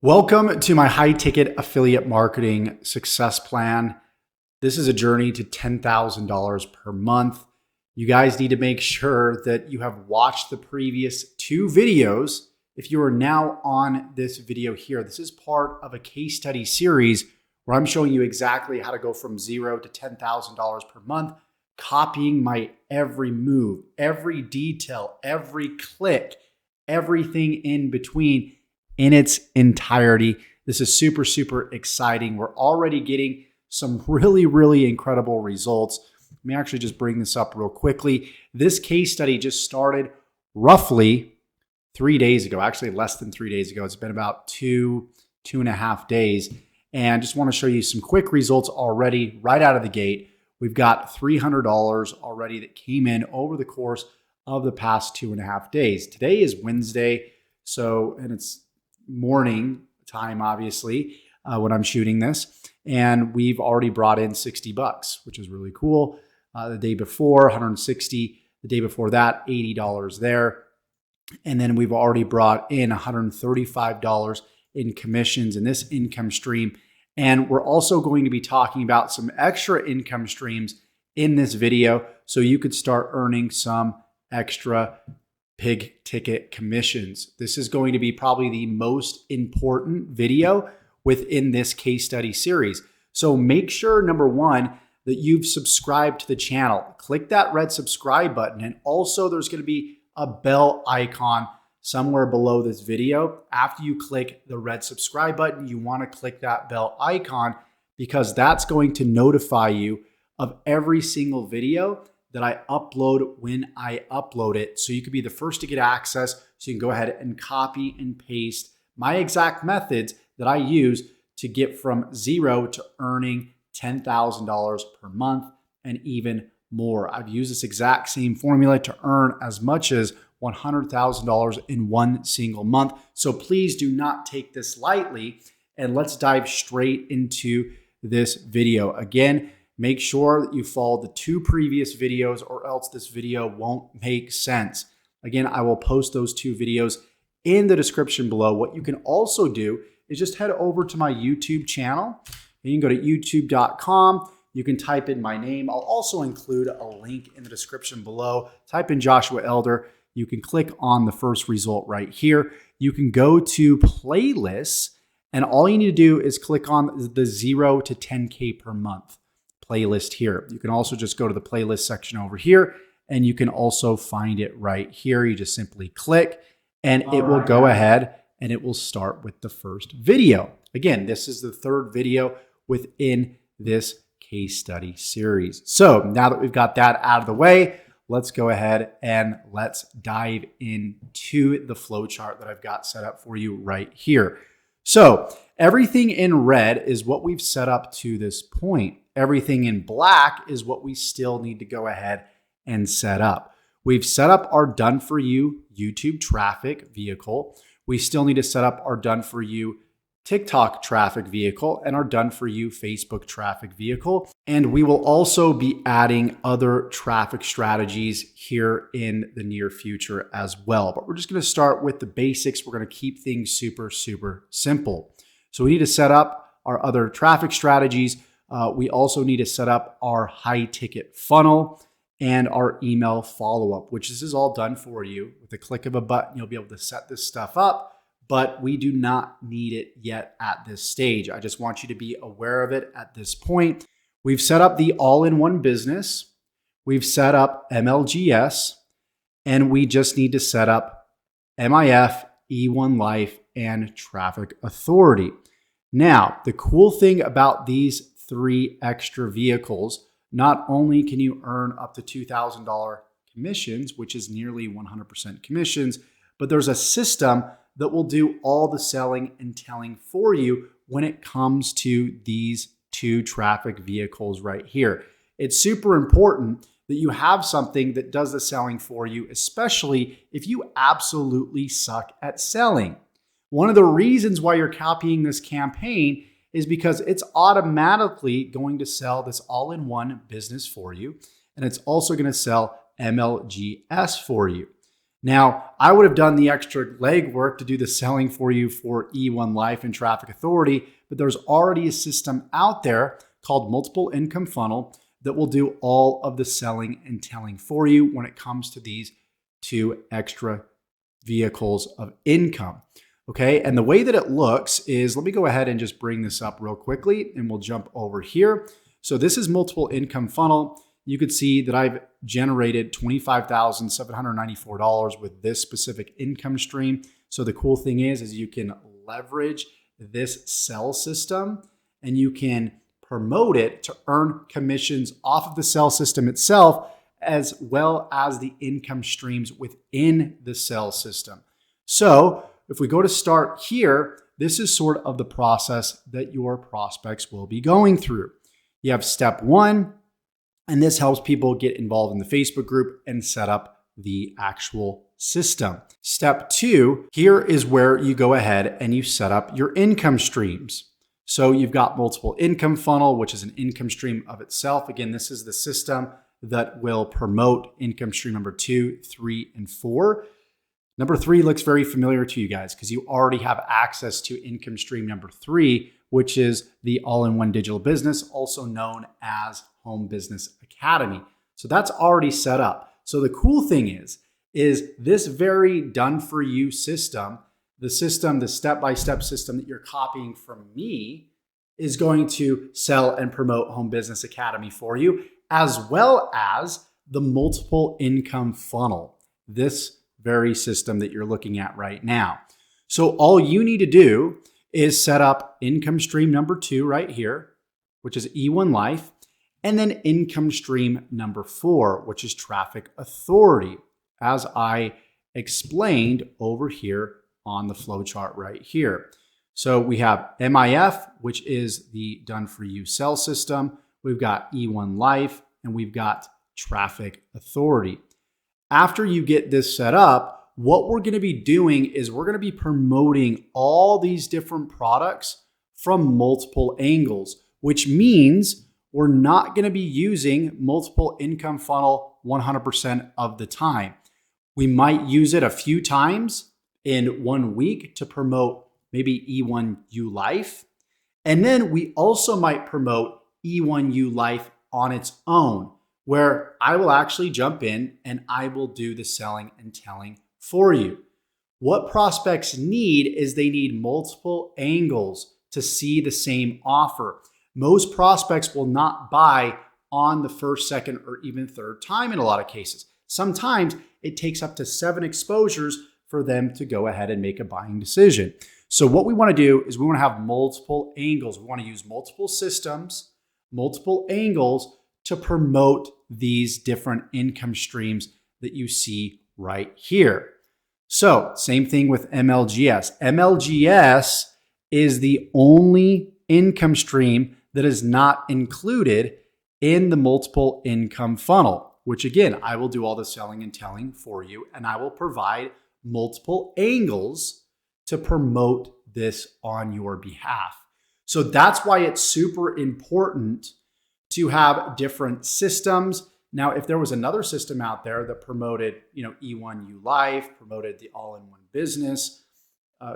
Welcome to my high ticket affiliate marketing success plan. This is a journey to $10,000 per month. You guys need to make sure that you have watched the previous two videos. If you are now on this video here, this is part of a case study series where I'm showing you exactly how to go from $0 to $10,000 per month, copying my every move, every detail, every click, everything in between in its entirety. This is super, super exciting. We're already getting some really incredible results. Let me actually just bring this up real quickly. This case study just started roughly 3 days ago, actually less than 3 days ago. It's been about two and a half days. And just want to show you some quick results already right out of the gate. We've got $300 already that came in over the course of the past 2.5 days. Today is Wednesday, and it's morning time, obviously, when I'm shooting this. And we've already brought in $60, which is really cool. The day before, $160. The day before that, $80 there. And then we've already brought in $135 in commissions in this income stream. And we're also going to be talking about some extra income streams in this video so you could start earning some extra big ticket commissions. This is going to be probably the most important video within this case study series. So make sure, number one, that you've subscribed to the channel. Click that red subscribe button. And also there's going to be a bell icon somewhere below this video. After you click the red subscribe button, you want to click that bell icon because that's going to notify you of every single video that I upload when I upload it. So you could be the first to get access. So you can go ahead and copy and paste my exact methods that I use to get from $0 to earning $10,000 per month and even more. I've used this exact same formula to earn as much as $100,000 in one single month. So please do not take this lightly, and let's dive straight into this video. Again, make sure that you follow the two previous videos or else this video won't make sense. Again, I will post those two videos in the description below. What you can also do is just head over to my YouTube channel. You can go to youtube.com. You can type in my name. I'll also include a link in the description below. Type in Joshua Elder. You can click on the first result right here. You can go to playlists, and all you need to do is click on the $0 to $10K per month playlist here. You can also just go to the playlist section over here, and you can also find it right here. You just simply click, and it will go ahead and it will start with the first video. Again, this is the third video within this case study series. So now that we've got that out of the way, let's go ahead and let's dive into the flowchart that I've got set up for you right here. So everything in red is what we've set up to this point. Everything in black is what we still need to go ahead and set up. We've set up our done for you YouTube traffic vehicle. We still need to set up our done for you TikTok traffic vehicle and our done for you Facebook traffic vehicle. And we will also be adding other traffic strategies here in the near future as well. But we're just going to start with the basics. We're going to keep things super simple. So we need to set up our other traffic strategies. We also need to set up our high ticket funnel and our email follow-up, which this is all done for you. With the click of a button, you'll be able to set this stuff up, but we do not need it yet at this stage. I just want you to be aware of it at this point. We've set up the all-in-one business. We've set up MLGS, and we just need to set up MIF, E1 Life, and Traffic Authority. Now, the cool thing about these three extra vehicles, not only can you earn up to $2,000 commissions, which is nearly 100% commissions, but there's a system that will do all the selling and telling for you when it comes to these two traffic vehicles right here. It's super important that you have something that does the selling for you, especially if you absolutely suck at selling. One of the reasons why you're copying this campaign is because it's automatically going to sell this all-in-one business for you, and it's also going to sell MLGS for you. Now, I would have done the extra legwork to do the selling for you for E1 Life and Traffic Authority, but there's already a system out there called Multiple Income Funnel that will do all of the selling and telling for you when it comes to these two extra vehicles of income. Okay, and the way that it looks is, let me go ahead and just bring this up real quickly and we'll jump over here. So this is Multiple Income Funnel. You could see that I've generated $25,794 with this specific income stream. So the cool thing is you can leverage this sell system and you can promote it to earn commissions off of the sell system itself, as well as the income streams within the sell system. So if we go to start here, this is sort of the process that your prospects will be going through. You have step one, and this helps people get involved in the Facebook group and set up the actual system. Step two, here is where you go ahead and you set up your income streams. So you've got Multiple Income Funnel, which is an income stream of itself. Again, this is the system that will promote income stream number 2, 3, and 4. Number 3 looks very familiar to you guys because you already have access to income stream number 3, which is the all-in-one digital business, also known as Home Business Academy. So that's already set up. So the cool thing is this very done-for-you system, the step-by-step system that you're copying from me, is going to sell and promote Home Business Academy for you, as well as the Multiple Income Funnel, this very system that you're looking at right now. So all you need to do is set up income stream number 2 right here, which is E1 Life, and then income stream number 4, which is Traffic Authority, as I explained over here on the flowchart right here. So we have MIF, which is the done-for-you sell system. We've got E1 Life, and we've got Traffic Authority. After you get this set up, what we're going to be doing is we're going to be promoting all these different products from multiple angles, which means we're not going to be using Multiple Income Funnel 100% of the time. We might use it a few times in 1 week to promote maybe E1U Life. And then we also might promote E1U Life on its own, where I will actually jump in and I will do the selling and telling for you. What prospects need is they need multiple angles to see the same offer. Most prospects will not buy on the first, second, or even third time in a lot of cases. Sometimes it takes up to 7 exposures for them to go ahead and make a buying decision. So what we want to do is we want to have multiple angles. We want to use multiple systems, multiple angles to promote these different income streams that you see right here. So same thing with MLGS. MLGS is the only income stream that is not included in the multiple income funnel, which again, I will do all the selling and telling for you, and I will provide multiple angles to promote this on your behalf. So that's why it's super important to have different systems. Now, if there was another system out there that promoted, E1U Life, promoted the all-in-one business,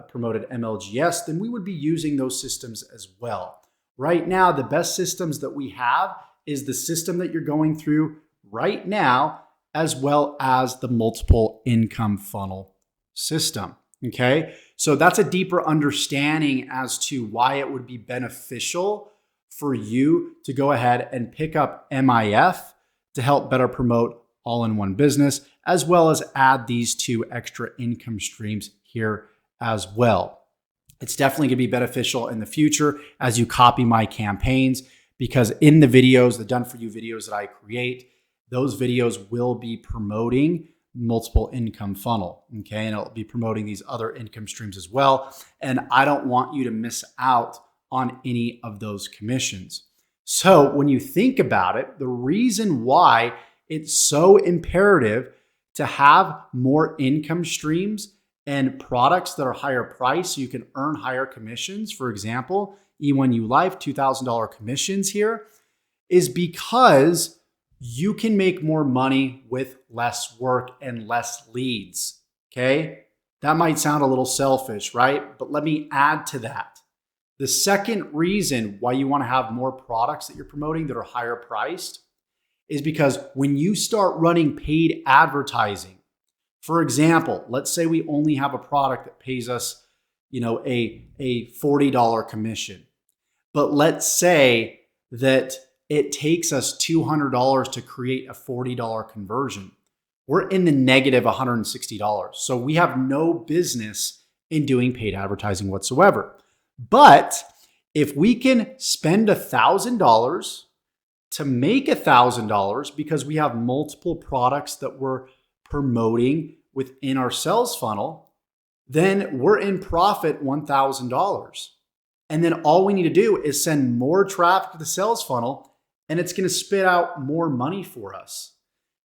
promoted MLGS, then we would be using those systems as well. Right now, the best systems that we have is the system that you're going through right now, as well as the multiple income funnel system. Okay, so that's a deeper understanding as to why it would be beneficial for you to go ahead and pick up MIF to help better promote all-in-one business, as well as add these 2 extra income streams here as well. It's definitely going to be beneficial in the future as you copy my campaigns, because in the videos, the done for you videos that I create, those videos will be promoting multiple income funnel. Okay. And it'll be promoting these other income streams as well. And I don't want you to miss out on any of those commissions. So when you think about it, the reason why it's so imperative to have more income streams and products that are higher priced so you can earn higher commissions, for example, E1U Life, $2,000 commissions here, is because you can make more money with less work and less leads. Okay. That might sound a little selfish, right? But let me add to that. The second reason why you want to have more products that you're promoting that are higher priced is because when you start running paid advertising, for example, let's say we only have a product that pays us, a $40 commission. But let's say that it takes us $200 to create a $40 conversion. We're in the negative $160. So we have no business in doing paid advertising whatsoever. But if we can spend $1,000 to make $1,000 because we have multiple products that we're promoting within our sales funnel, then we're in profit $1,000. And then all we need to do is send more traffic to the sales funnel, and it's going to spit out more money for us.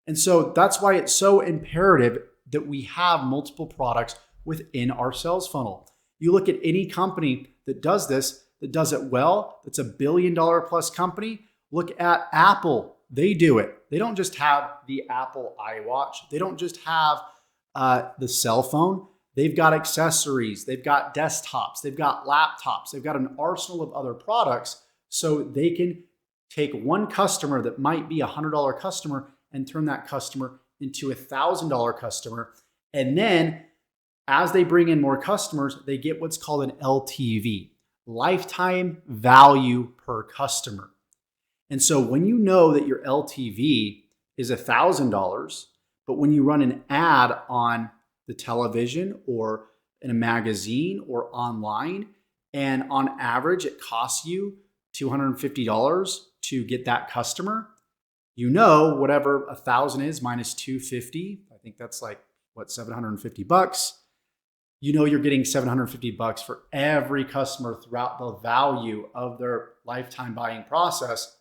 And so that's why it's so imperative that we have multiple products within our sales funnel. You look at any company that does this, that does it well, that's $1 billion plus company. Look at Apple. They do it. They don't just have the Apple iWatch. They don't just have the cell phone. They've got accessories. They've got desktops. They've got laptops. They've got an arsenal of other products so they can take one customer that might be a $100 customer and turn that customer into a $1,000 customer. And then as they bring in more customers, they get what's called an LTV, lifetime value per customer. And so when you know that your LTV is $1,000, but when you run an ad on the television or in a magazine or online, and on average it costs you $250 to get that customer, whatever 1,000 is minus 250, I think that's like $750. You're getting $750 for every customer throughout the value of their lifetime buying process.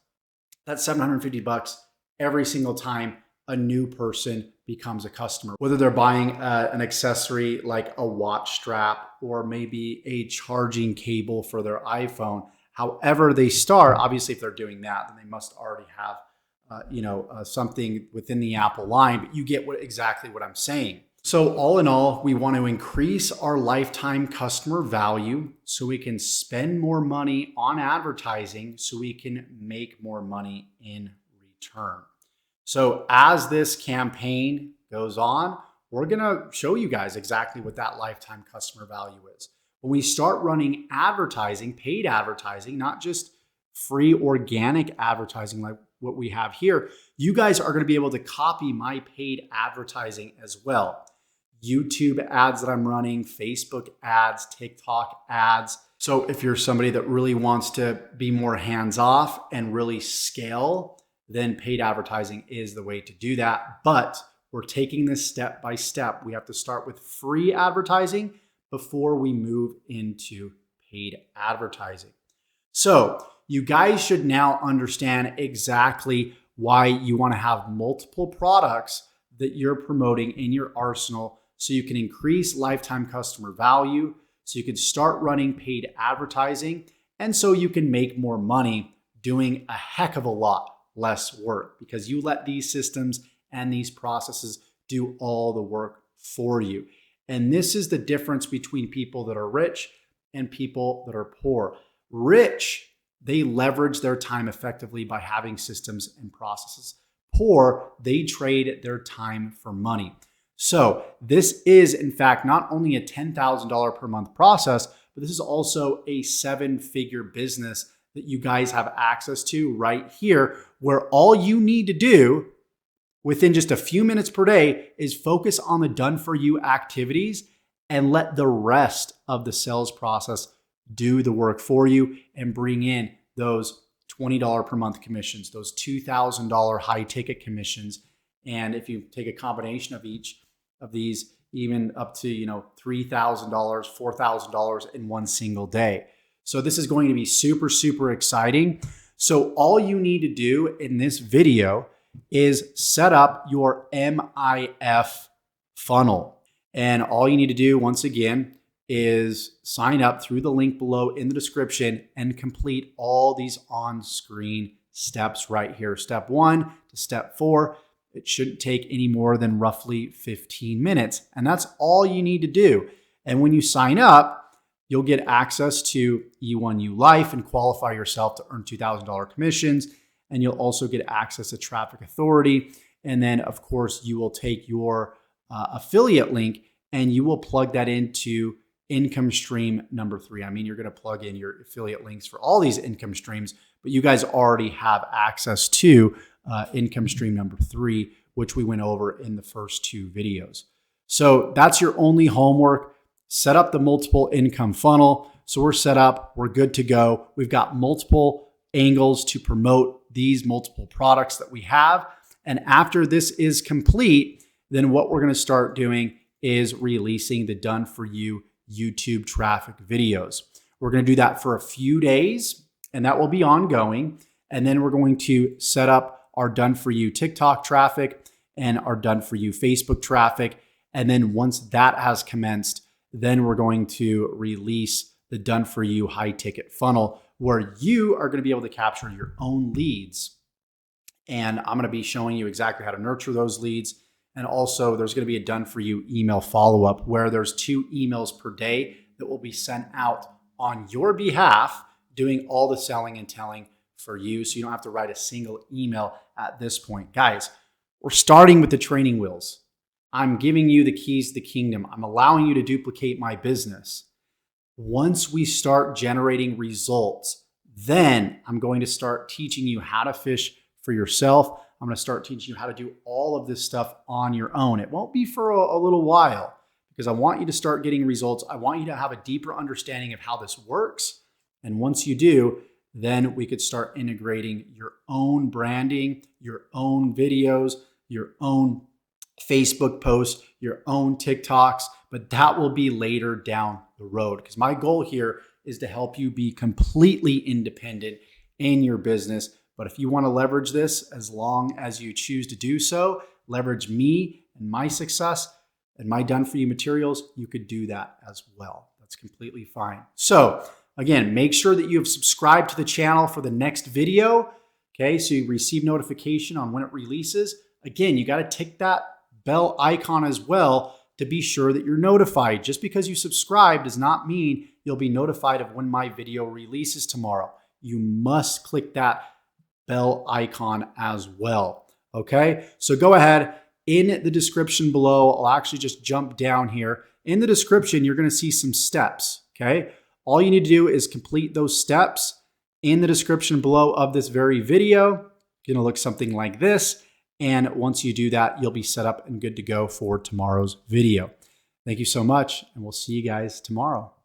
That's $750 every single time a new person becomes a customer, whether they're buying an accessory like a watch strap or maybe a charging cable for their iPhone. However they start, obviously if they're doing that, then they must already have something within the Apple line, but you get exactly what I'm saying. So all in all, we want to increase our lifetime customer value so we can spend more money on advertising so we can make more money in return. So as this campaign goes on, we're going to show you guys exactly what that lifetime customer value is. When we start running advertising, paid advertising, not just free organic advertising like what we have here, you guys are going to be able to copy my paid advertising as well. YouTube ads that I'm running, Facebook ads, TikTok ads. So if you're somebody that really wants to be more hands-off and really scale, then paid advertising is the way to do that. But we're taking this step by step. We have to start with free advertising before we move into paid advertising. So you guys should now understand exactly why you want to have multiple products that you're promoting in your arsenal so you can increase lifetime customer value, so you can start running paid advertising, and so you can make more money doing a heck of a lot less work because you let these systems and these processes do all the work for you. And this is the difference between people that are rich and people that are poor. Rich, they leverage their time effectively by having systems and processes. Poor, they trade their time for money. So this is, in fact, not only a $10,000 per month process, but this is also a 7-figure business that you guys have access to right here, where all you need to do within just a few minutes per day is focus on the done for you activities and let the rest of the sales process do the work for you and bring in those $20 per month commissions, those $2,000 high ticket commissions. And if you take a combination of each of these, even up to $3,000, $4,000 in one single day. So this is going to be super, super exciting. So all you need to do in this video is set up your MIF funnel. And all you need to do, once again, is sign up through the link below in the description and complete all these on-screen steps right here. Step 1 to step 4. It shouldn't take any more than roughly 15 minutes. And that's all you need to do. And when you sign up, you'll get access to E1U Life and qualify yourself to earn $2,000 commissions. And you'll also get access to Traffic Authority. And then, of course, you will take your affiliate link and you will plug that into income stream number 3. I mean, you're going to plug in your affiliate links for all these income streams, but you guys already have access to income stream number 3, which we went over in the first 2 videos. So that's your only homework. Set up the multiple income funnel. So we're set up, we're good to go. We've got multiple angles to promote these multiple products that we have. And after this is complete, then what we're going to start doing is releasing the done for you YouTube traffic videos. We're going to do that for a few days and that will be ongoing. And then we're going to set up our done for you TikTok traffic and our done for you Facebook traffic. And then once that has commenced, then we're going to release the done for you high ticket funnel where you are going to be able to capture your own leads. And I'm going to be showing you exactly how to nurture those leads. And also there's going to be a done for you email follow-up where there's 2 emails per day that will be sent out on your behalf, doing all the selling and telling for you. So you don't have to write a single email at this point. Guys, we're starting with the training wheels. I'm giving you the keys to the kingdom. I'm allowing you to duplicate my business. Once we start generating results, then I'm going to start teaching you how to fish for yourself. I'm going to start teaching you how to do all of this stuff on your own. It won't be for a little while because I want you to start getting results. I want you to have a deeper understanding of how this works. And once you do, then we could start integrating your own branding, your own videos, your own Facebook posts, your own TikToks, but that will be later down the road because my goal here is to help you be completely independent in your business. But if you want to leverage this, as long as you choose to do so, leverage me and my success and my done for you materials, you could do that as well. That's completely fine. So again, make sure that you have subscribed to the channel for the next video. Okay, so you receive notification on when it releases. Again, you got to tick that bell icon as well to be sure that you're notified. Just because you subscribe does not mean you'll be notified of when my video releases tomorrow. You must click that bell icon as well. Okay, so go ahead in the description below. I'll actually just jump down here. In the description, you're going to see some steps. Okay, all you need to do is complete those steps in the description below of this very video. It's going to look something like this. And once you do that, you'll be set up and good to go for tomorrow's video. Thank you so much, and we'll see you guys tomorrow.